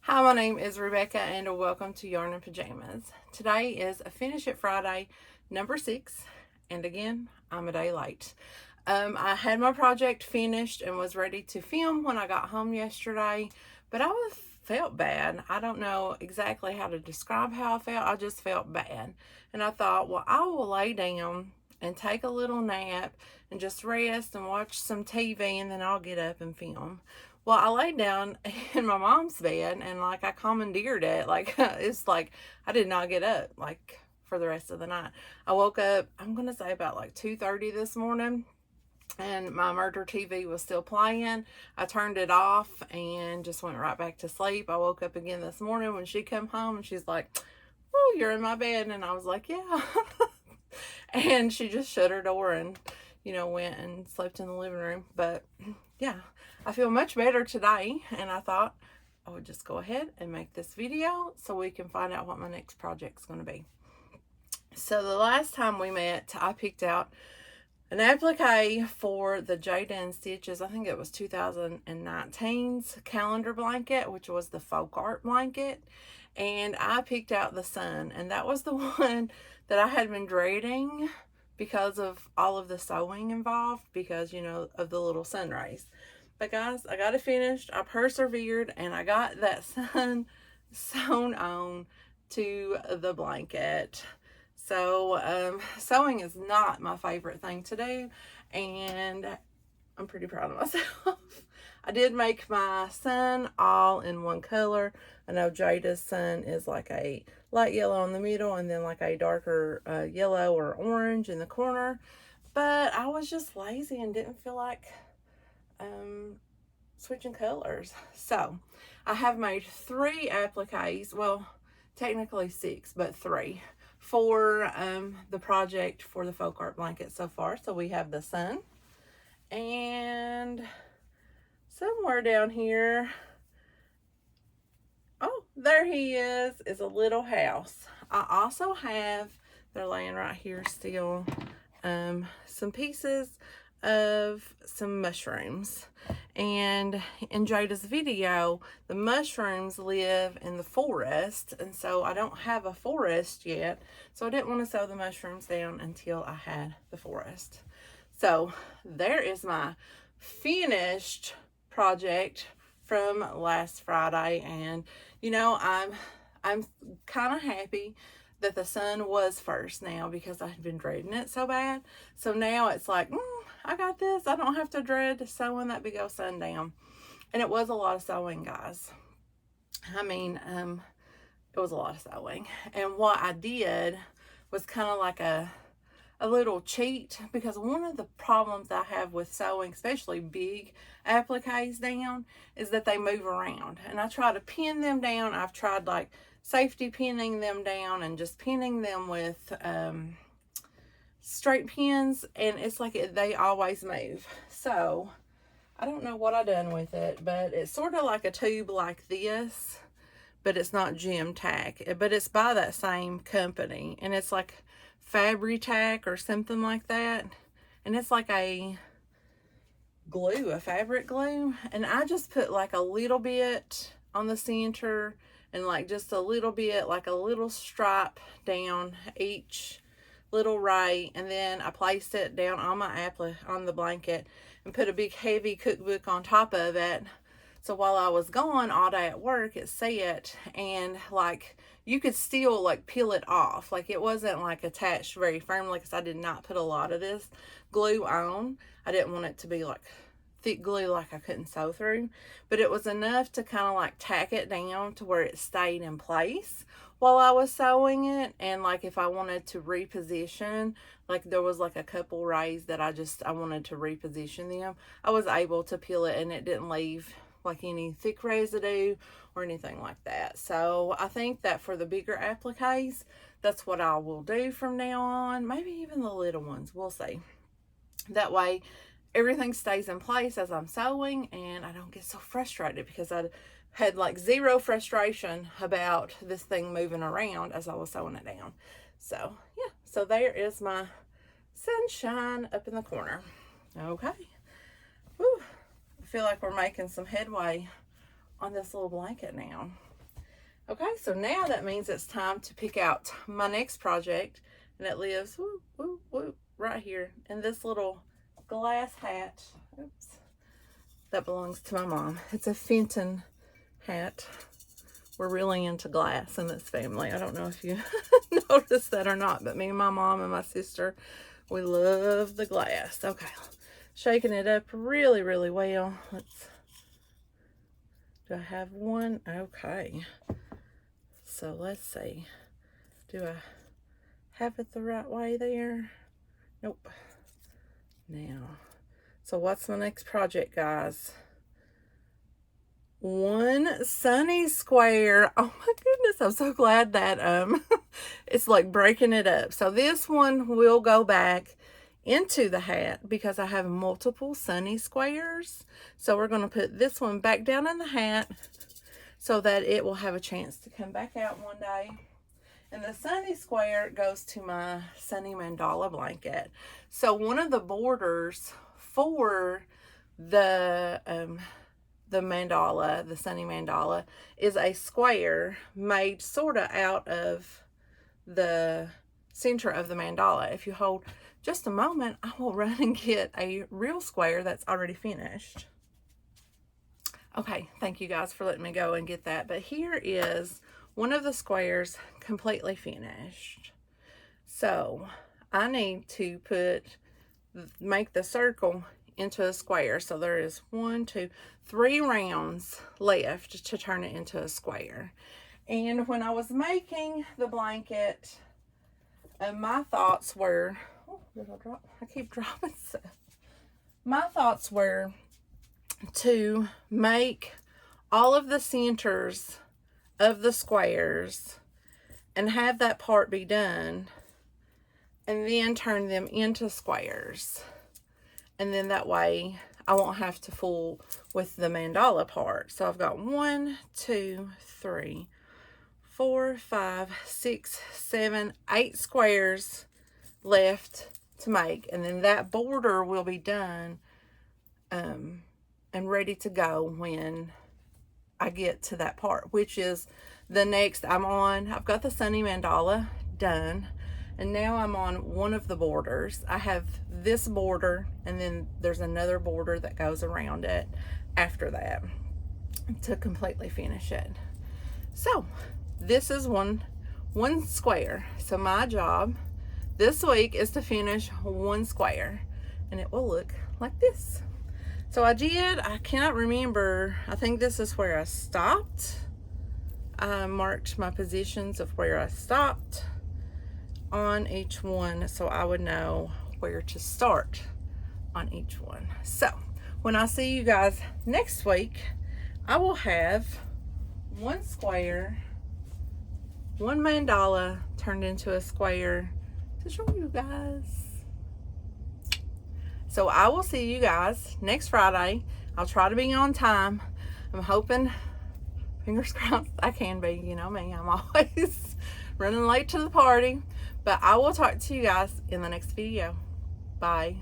Hi, my name is Rebecca and welcome to Yarn and Pajamas. Today is a Finish It Friday number 6, and again, I'm a day late. I had my project finished and was ready to film when I got home yesterday, but felt bad. I don't know exactly how to describe how I felt. I just felt bad. And I thought, well, I will lay down and take a little nap and just rest and watch some TV, and then I'll get up and film. Well, I laid down in my mom's bed and I commandeered it. It's like I did not get up for the rest of the night. I woke up, I'm going to say about 2:30 this morning, and my murder TV was still playing. I turned it off and just went right back to sleep. I woke up again this morning when she come home and she's like, "Oh, you're in my bed." And I was like, "Yeah." And she just shut her door and went and slept in the living room. But yeah, I feel much better today, and I thought I would just go ahead and make this video so we can find out what my next project's going to be. So the last time we met, I picked out an applique for the Jada Stitches. I think it was 2019's calendar blanket, which was the folk art blanket. And I picked out the sun, and that was the one that I had been dreading because of all of the sewing involved, because of the little sun rays. But guys, I got it finished. I persevered and I got that sun sewn on to the blanket. So sewing is not my favorite thing to do, and I'm pretty proud of myself. I did make my sun all in one color. I know Jada's sun is like a light yellow in the middle and then like a darker yellow or orange in the corner. But I was just lazy and didn't feel like switching colors. So I have made 3 appliques. Well, technically 6, but 3 for the project for the folk art blanket so far. So we have the sun, and somewhere down here, oh, there he is a little house. I also have, they're laying right here still, some pieces of some mushrooms. And in Jada's video, the mushrooms live in the forest, and so I don't have a forest yet, so I didn't want to sew the mushrooms down until I had the forest. So there is my finished project from last Friday, and I'm kind of happy that the sun was first now, because I had been dreading it so bad. So now it's like, I got this. I don't have to dread sewing that big old sun down. And it was a lot of sewing, guys. I mean, it was a lot of sewing. And what I did was kind of like a little cheat, because one of the problems I have with sewing, especially big appliques down, is that they move around. And I try to pin them down. I've tried like safety pinning them down and just pinning them with straight pins, and it's like they always move. So I don't know what I done with it, but it's sort of like a tube like this, but it's not Gem Tack, but it's by that same company, and it's like Fabri-Tac or something like that, and it's like a glue, a fabric glue, and I just put like a little bit on the center and like just a little bit, like a little stripe down each little ray, and then I placed it down on my on the blanket and put a big heavy cookbook on top of it. So while I was gone all day at work, it set, and like you could still like peel it off. Like it wasn't like attached very firmly, because I did not put a lot of this glue on. I didn't want it to be like thick glue like I couldn't sew through, but it was enough to kind of like tack it down to where it stayed in place while I was sewing it. And like if I wanted to reposition, like there was like a couple rays that I wanted to reposition them, I was able to peel it and it didn't leave like any thick residue or anything like that. So I think that for the bigger appliques, that's what I will do from now on. Maybe even the little ones, we'll see. That way everything stays in place as I'm sewing, and I don't get so frustrated, because I had like zero frustration about this thing moving around as I was sewing it down. So yeah, so there is my sunshine up in the corner. Okay. Whew. I feel like we're making some headway on this little blanket now. Okay, so now that means it's time to pick out my next project, and it lives right here in this little glass hat. Oops. That belongs to my mom. It's a Fenton hat. We're really into glass in this family. I don't know if you noticed that or not, but me and my mom and my sister, we love the glass. Okay, shaking it up really, really well. Do I have one? Okay. So let's see. Do I have it the right way there? Nope. Now, so what's the next project, guys? One sunny square. Oh my goodness, I'm so glad that it's like breaking it up. So this one will go back into the hat because I have multiple sunny squares. So we're going to put this one back down in the hat so that it will have a chance to come back out one day. And the sunny square goes to my sunny mandala blanket. So one of the borders for the mandala, the sunny mandala, is a square made sort of out of the center of the mandala. If you hold just a moment, I will run and get a real square that's already finished. Okay, thank you guys for letting me go and get that. But here is one of the squares completely finished. So I need to make the circle into a square. So there is 1, 2, 3 rounds left to turn it into a square. And when I was making the blanket, my thoughts were, oh, did I drop? I keep dropping stuff. My thoughts were to make all of the centers of the squares and have that part be done, and then turn them into squares. And then that way I won't have to fool with the mandala part. So I've got 1, 2, 3, 4, 5, 6, 7, 8 squares left to make. And then that border will be done and ready to go when I get to that part, which is the next I've got the sunny mandala done. And now I'm on one of the borders. I have this border, and then there's another border that goes around it after that to completely finish it. So this is one square. So my job this week is to finish one square, and it will look like this. So I cannot remember, I think this is where I stopped. I marked my positions of where I stopped on each one so I would know where to start on each one. So when I see you guys next week, I will have one square, one mandala turned into a square to show you guys. So I will see you guys next Friday. I'll try to be on time. I'm hoping, fingers crossed, I can be. You know me, I'm always running late to the party. But I will talk to you guys in the next video. Bye.